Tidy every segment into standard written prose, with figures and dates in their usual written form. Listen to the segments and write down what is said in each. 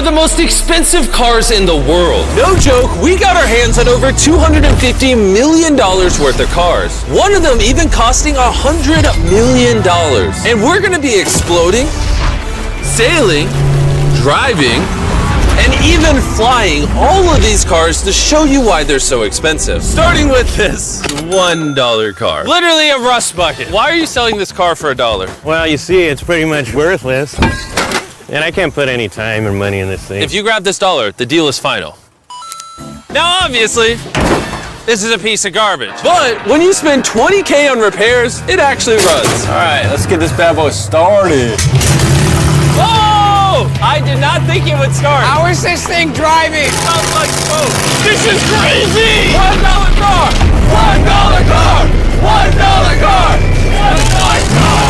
the most expensive cars in the world. No joke, we got our hands on over $250 million worth of cars. One of them even costing $100 million. And we're gonna be exploding, sailing, driving, and even flying all of these cars to show you why they're so expensive. Starting with this $1 car. Literally a rust bucket. Why are you selling this car for $1? Well, you see, it's pretty much worthless. And I can't put any time or money in this thing. If you grab this $1, the deal is final. Now, obviously, this is a piece of garbage. But when you spend $20K on repairs, it actually runs. All right, let's get this bad boy started. Oh! I did not think it would start. How is this thing driving? Sounds like smoke. This is crazy! $1 car! $1 car! $1 car! $1 car! $1 car!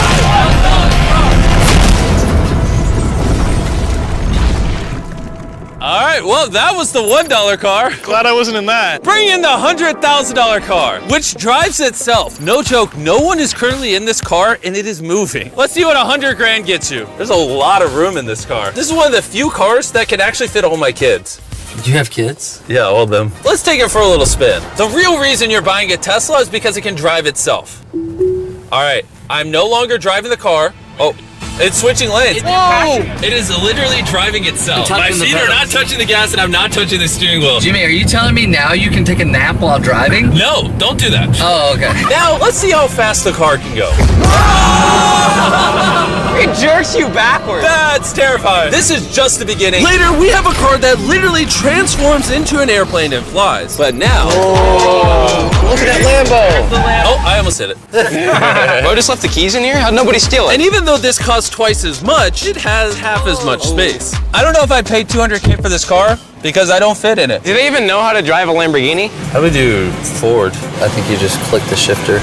All right, well, that was the $1 car. Glad I wasn't in that. Bring in the $100,000 car, which drives itself. No joke, no one is currently in this car and it is moving. Let's see what 100 grand gets you. There's a lot of room in this car. This is one of the few cars that can actually fit all my kids. Do you have kids? Yeah, all of them. Let's take it for a little spin. The real reason you're buying a Tesla is because it can drive itself. All right, I'm no longer driving the car. Oh. It's switching lanes. Whoa! It is literally driving itself. My touching the feet are pedals. not touching the gas and I'm not touching the steering wheel. Jimmy, are you telling me now you can take a nap while driving? No, don't do that. Oh, okay. Now, let's see how fast the car can go. It jerks you backwards. That's terrifying. This is just the beginning. Later, we have a car that literally transforms into an airplane and flies. But now... Look at that Lambo. Oh, I almost hit it. Bro just left the keys in here? How'd nobody steal it? And even though this costs twice as much, it has half as much space. I don't know if I'd pay $200K for this car because I don't fit in it. Do they even know how to drive a Lamborghini? How do we do Ford? I think you just click the shifter.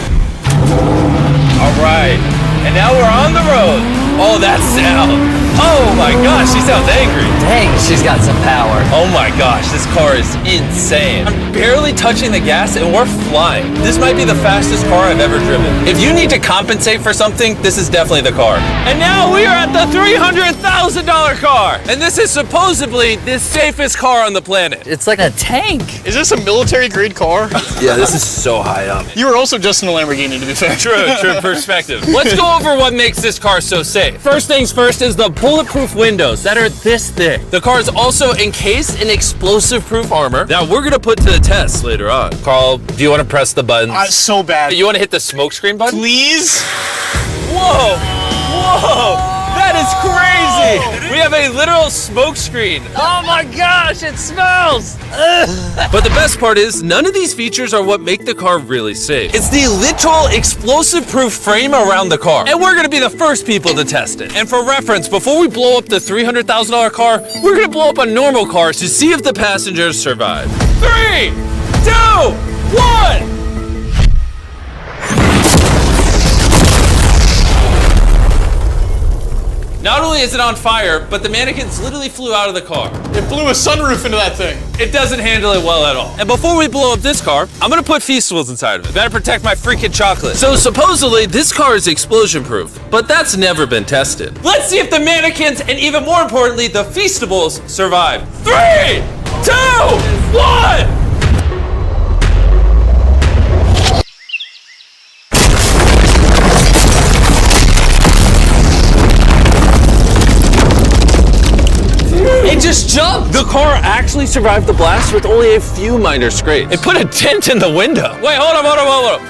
All right, and now we're on the road. Oh, that sound. Oh my gosh, she sounds angry. Dang, she's got some power. Oh my gosh, this car is insane. I'm barely touching the gas and we're flying. This might be the fastest car I've ever driven. If you need to compensate for something, this is definitely the car. And now we are at the $300,000 car. And this is supposedly the safest car on the planet. It's like a tank. Is this a military grade car? Yeah, this is so high up. You were also just in a Lamborghini, to be fair. True perspective. Let's go over what makes this car so safe. First things first is the bulletproof windows that are this thick. The car is also encased in explosive-proof armor that we're gonna put to the test later on. Carl, do you want to press the buttons? So bad. You want to hit the smoke screen button? Please? Whoa! That is crazy! We have a literal smoke screen. Oh my gosh, it smells! But the best part is, none of these features are what make the car really safe. It's the literal explosive-proof frame around the car. And we're gonna be the first people to test it. And for reference, before we blow up the $300,000 car, we're gonna blow up a normal car to see if the passengers survive. 3, 2, 1! Not only is it on fire, but the mannequins literally flew out of the car. It blew a sunroof into that thing. It doesn't handle it well at all. And before we blow up this car, I'm gonna put Feastables inside of it. Better protect my freaking chocolate. So supposedly, this car is explosion-proof, but that's never been tested. Let's see if the mannequins, and even more importantly, the Feastables, survive. 3, 2, 1! It just jumped! The car actually survived the blast with only a few minor scrapes. It put a dent in the window. Wait, hold on.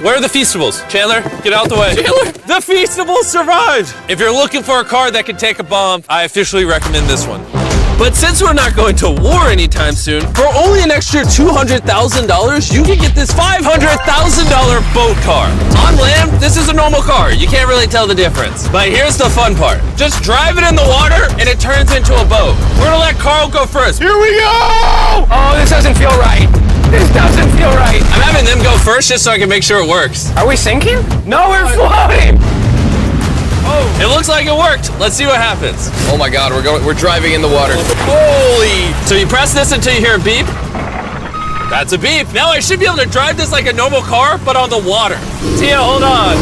Where are the Feastables? Chandler, get out the way. Chandler! The Feastables survived! If you're looking for a car that can take a bomb, I officially recommend this one. But since we're not going to war anytime soon, for only an extra $200,000, you can get this $500,000 boat car. On land, this is a normal car. You can't really tell the difference. But here's the fun part. Just drive it in the water and it turns into a boat. We're gonna let Carl go first. Here we go! Oh, this doesn't feel right. This doesn't feel right. I'm having them go first just so I can make sure it works. Are we sinking? No, we're floating. It looks like it worked. Let's see what happens. Oh my God, we're driving in the water. Holy! So you press this until you hear a beep. That's a beep. Now I should be able to drive this like a normal car, but on the water. Tia, hold on.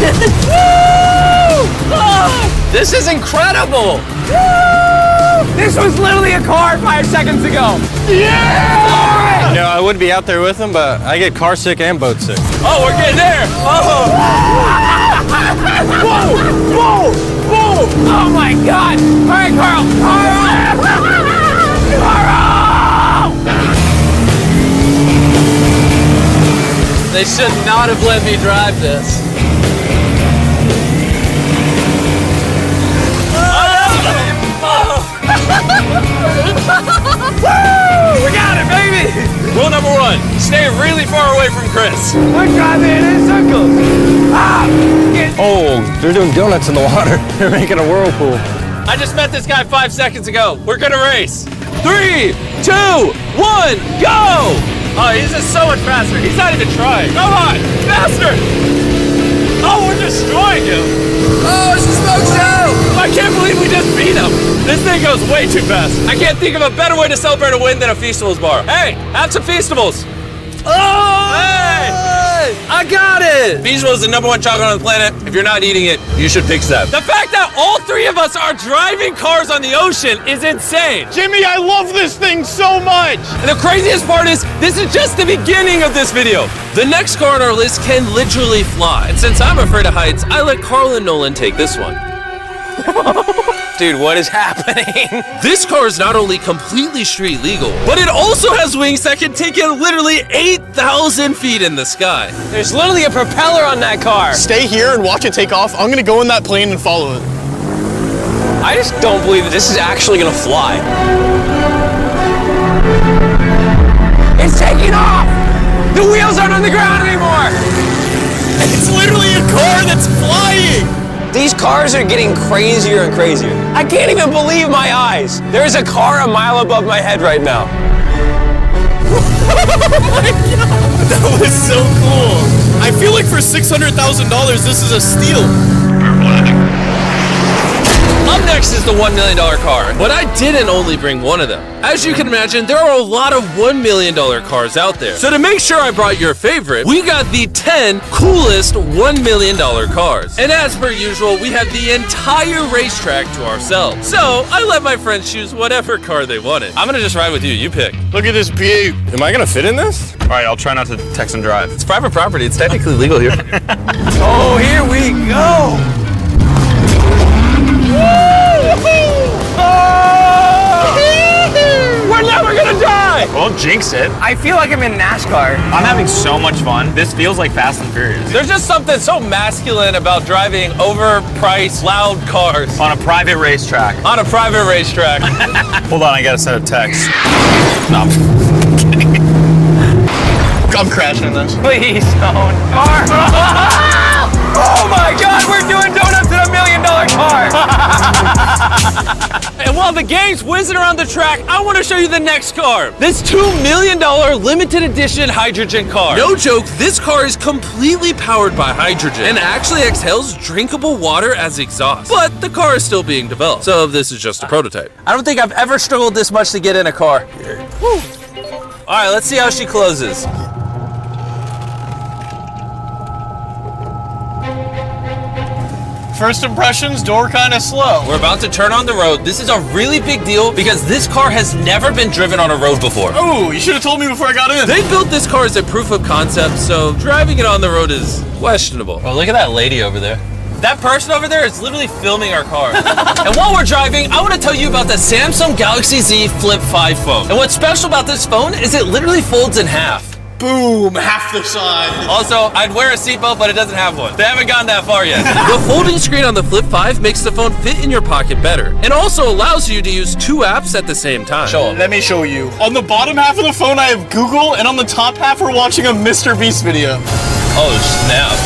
Woo! Oh, this is incredible. Woo! This was literally a car 5 seconds ago. Yeah! You know, I would be out there with them, but I get car sick and boat sick. Oh, we're getting there. Oh. Whoa! Whoa! Whoa! Oh my God! All right, Carl! Carl! They should not have let me drive this. We got it, baby! Rule number 1, stay really far away from Chris. We're driving in circles. Ah! Oh, they're doing donuts in the water. They're making a whirlpool. I just met this guy 5 seconds ago. We're gonna race. 3, 2, 1, go! Oh, he's just so much faster. He's not even trying. Come on, faster! Oh, we're destroying him. Oh, it's a smoke show! I can't believe we just beat him. This thing goes way too fast. I can't think of a better way to celebrate a win than a Feastables bar. Hey, have some Feastables. Oh! Hey! I got it! Feastables is the #1 chocolate on the planet. If you're not eating it, you should pick that. The fact that all 3 of us are driving cars on the ocean is insane. Jimmy, I love this thing so much. And the craziest part is, this is just the beginning of this video. The next car on our list can literally fly. And since I'm afraid of heights, I let Carl and Nolan take this one. Dude, what is happening? This car is not only completely street legal, but it also has wings that can take it literally 8,000 feet in the sky. There's literally a propeller on that car. Stay here and watch it take off. I'm gonna go in that plane and follow it. I just don't believe that this is actually gonna fly. It's taking off! The wheels aren't on the ground anymore! It's literally a car that's flying. These cars are getting crazier and crazier. I can't even believe my eyes. There's a car a mile above my head right now. That was so cool. I feel like for $600,000, this is a steal. Up next is the $1 million car, but I didn't only bring one of them. As you can imagine, there are a lot of $1 million cars out there. So to make sure I brought your favorite, we got the 10 coolest $1 million cars. And as per usual, we had the entire racetrack to ourselves. So I let my friends choose whatever car they wanted. I'm gonna just ride with you, you pick. Look at this view. Am I gonna fit in this? All right, I'll try not to text and drive. It's private property, it's technically legal here. Oh, here we go! We're never gonna die! Won't jinx it. I feel like I'm in NASCAR. I'm having so much fun. This feels like Fast and Furious. There's just something so masculine about driving overpriced, loud cars On a private racetrack. on a private racetrack. Hold on, I gotta send a text. No, I'm crashing in this. Please don't. Car. Oh my God, we're doing donuts in $1 million car. And while the game's whizzing around the track, I want to show you the next car. This $2 million limited edition hydrogen car. No joke, this car is completely powered by hydrogen and actually exhales drinkable water as exhaust. But the car is still being developed, so this is just a prototype. I don't think I've ever struggled this much to get in a car. Whew. All right, let's see how she closes. First impressions, door kind of slow. We're about to turn on the road. This is a really big deal because this car has never been driven on a road before. Oh, you should have told me before I got in. They built this car as a proof of concept, so driving it on the road is questionable. Oh, look at that lady over there. That person over there is literally filming our car. And while we're driving, I want to tell you about the Samsung Galaxy Z Flip 5 phone. And what's special about this phone is it literally folds in half. Boom, half the size. Also, I'd wear a seatbelt, but it doesn't have one. They haven't gone that far yet. The folding screen on the Flip 5 makes the phone fit in your pocket better, and also allows you to use 2 apps at the same time. Show 'em. Let me show you. On the bottom half of the phone, I have Google, and on the top half, we're watching a Mr. Beast video. Oh, snap.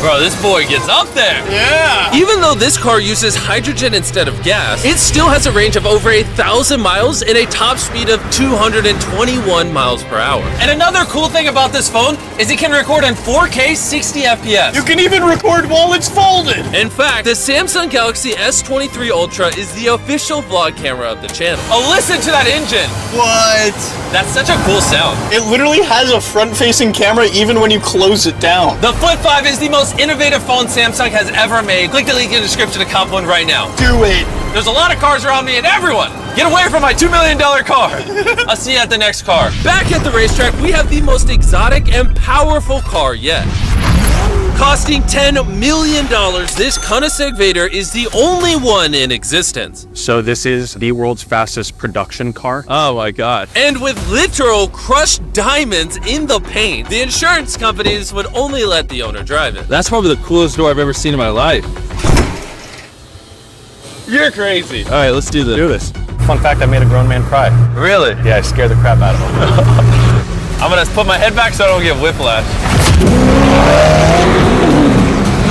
Bro, this boy gets up there. Yeah. Even though this car uses hydrogen instead of gas, it still has a range of over 1,000 miles and a top speed of 221 miles per hour. And another cool thing about this phone is it can record in 4K 60 FPS. You can even record while it's folded. In fact, the Samsung Galaxy S23 Ultra is the official vlog camera of the channel. Oh, listen to that engine. What? That's such a cool sound. It literally has a front-facing camera even when you close it down. The Flip 5 is the most innovative phone Samsung has ever made. Click the link in the description to cop one right now. Do it. There's a lot of cars around me and everyone Get away from my $2 million car. I'll see you at the next car. Back at the racetrack, we have the most exotic and powerful car yet. Costing $10 million, this Koenigsegg Vader is the only one in existence. So this is the world's fastest production car. Oh my God. And with literal crushed diamonds in the paint, the insurance companies would only let the owner drive it. That's probably the coolest door I've ever seen in my life. You're crazy. All right, let's do this. Do this. Fun fact, I made a grown man cry. Really? Yeah, I scared the crap out of him. I'm gonna put my head back so I don't get whiplash.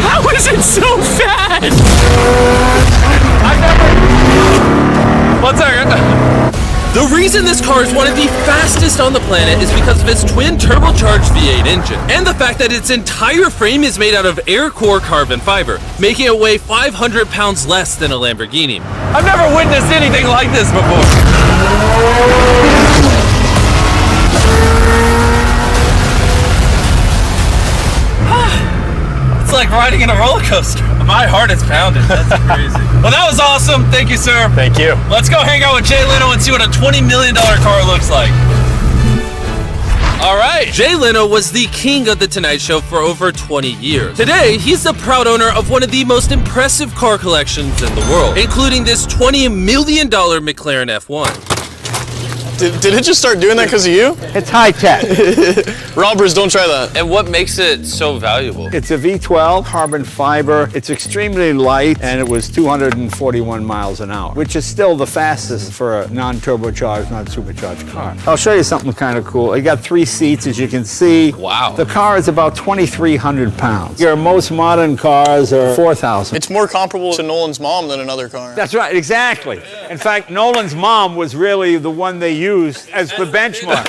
How is it so fast? One second. The reason this car is one of the fastest on the planet is because of its twin turbocharged V8 engine, and the fact that its entire frame is made out of air-core carbon fiber, making it weigh 500 pounds less than a Lamborghini. I've never witnessed anything like this before. It's like riding in a roller coaster. My heart is pounding. That's crazy. Well, that was awesome. Thank you, sir. Thank you. Let's go hang out with Jay Leno and see what a $20 million car looks like. All right. Jay Leno was the king of The Tonight Show for over 20 years. Today, he's the proud owner of one of the most impressive car collections in the world, including this $20 million McLaren F1. Did it just start doing that because of you? It's high tech. Robbers, don't try that. And what makes it so valuable? It's a V12 carbon fiber. It's extremely light, and it was 241 miles an hour, which is still the fastest for a non-turbocharged, non-supercharged car. I'll show you something kind of cool. You got 3 seats, as you can see. Wow. The car is about 2,300 pounds. Your most modern cars are 4,000. It's more comparable to Nolan's mom than another car. That's right, exactly. In fact, Nolan's mom was really the one they used as the benchmark.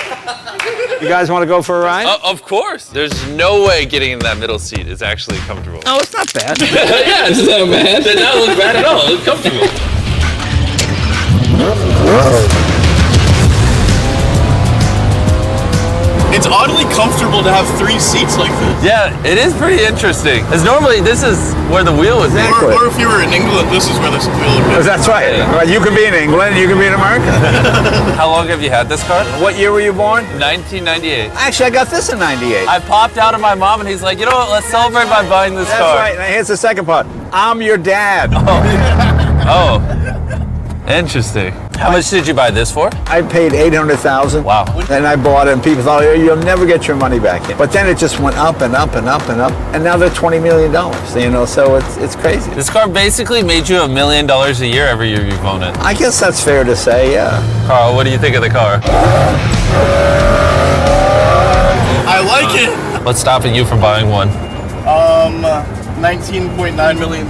You guys want to go for a ride? Of course. There's no way getting in that middle seat is actually comfortable. Oh, it's not bad. Yeah, it's not bad. It did not look bad at all. It looked comfortable. It's oddly comfortable to have 3 seats like this. Yeah, it is pretty interesting. Because normally this is where the wheel would be. Exactly. Or if you were in England, this is where this wheel would be. That's right. Right. You can be in England, you can be in America. How long have you had this car? What year were you born? 1998. Actually, I got this in 98. I popped out of my mom and he's like, you know what, let's celebrate by buying this That's car. right. Now here's the second part. I'm your dad. Oh, interesting. How much did you buy this for? I paid $800,000. Wow. And I bought it, and people thought, oh, you'll never get your money back in. But then it just went up and up and up and up, and now they're $20 million. You know, so it's crazy. This car basically made you $1 million a year every year you've owned it. I guess that's fair to say, yeah. Carl, what do you think of the car? I like it. What's stopping you from buying one? $19.9 million.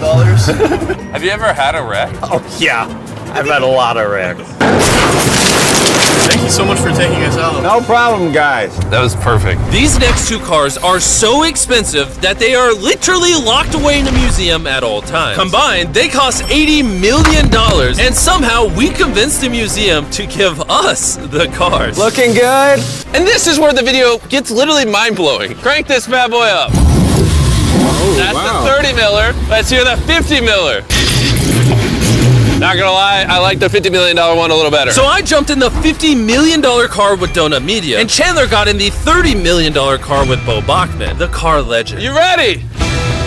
Have you ever had a wreck? Oh, yeah. I've had a lot of wrecks. Thank you so much for taking us out. No problem, guys. That was perfect. These next 2 cars are so expensive that they are literally locked away in a museum at all times. Combined, they cost $80 million, and somehow we convinced the museum to give us the cars. Looking good. And this is where the video gets literally mind-blowing. Crank this bad boy up. That's the 30 miller. Let's hear the 50 miller. Not gonna lie, I like the $50 million one a little better. So I jumped in the $50 million car with Donut Media, and Chandler got in the $30 million car with Bo Bachman, the car legend. You ready?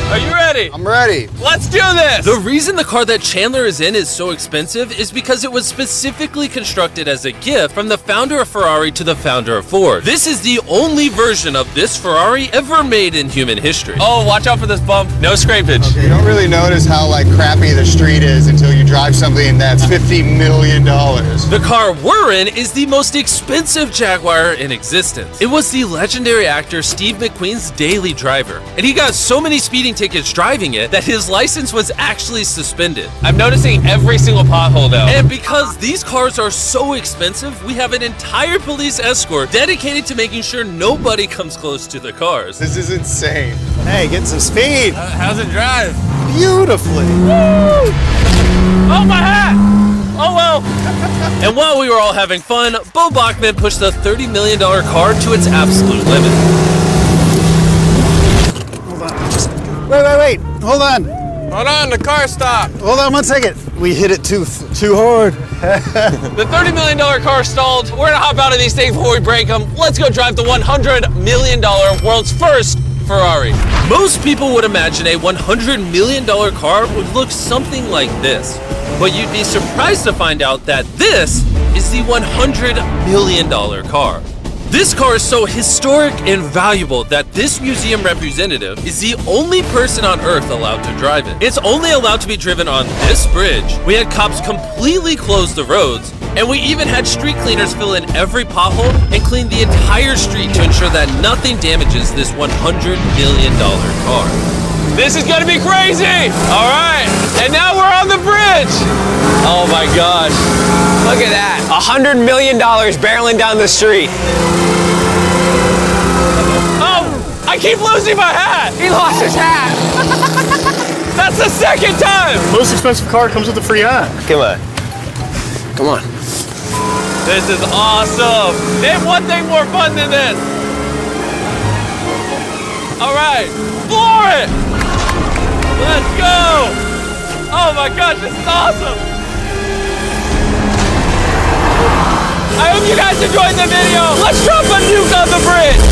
Are you ready? I'm ready. Let's do this! The reason the car that Chandler is in is so expensive is because it was specifically constructed as a gift from the founder of Ferrari to the founder of Ford. This is the only version of this Ferrari ever made in human history. Oh, watch out for this bump. No scrapage. You don't really notice how crappy the street is until you drive something that's $50 million. The car we're in is the most expensive Jaguar in existence. It was the legendary actor Steve McQueen's daily driver, and he got so many speeding tickets driving it that his license was actually suspended. I'm noticing every single pothole now. And because these cars are so expensive, we have an entire police escort dedicated to making sure nobody comes close to the cars. This is insane. Hey, getting some speed. How's it drive? Beautifully. Woo! Oh, my hat! Oh, well. And while we were all having fun, Bo Bachman pushed the $30 million car to its absolute limit. Wait. Hold on. Hold on, the car stopped. Hold on 1 second. We hit it too hard. The $30 million car stalled. We're gonna hop out of these things before we break them. Let's go drive the $100 million world's first Ferrari. Most people would imagine a $100 million car would look something like this. But you'd be surprised to find out that this is the $100 million car. This car is so historic and valuable that this museum representative is the only person on Earth allowed to drive it. It's only allowed to be driven on this bridge. We had cops completely close the roads, and we even had street cleaners fill in every pothole and clean the entire street to ensure that nothing damages this $100 million car. This is gonna be crazy! All right, and now we're on the bridge! Oh my gosh. Look at that. $100 million barreling down the street. Oh, I keep losing my hat! He lost his hat. That's the second time! Most expensive car comes with a free hat. Come on. Come on. This is awesome! Name one thing more fun than this! All right, floor it! Let's go! Oh my gosh, this is awesome! I hope you guys enjoyed the video! Let's drop a nuke on the bridge!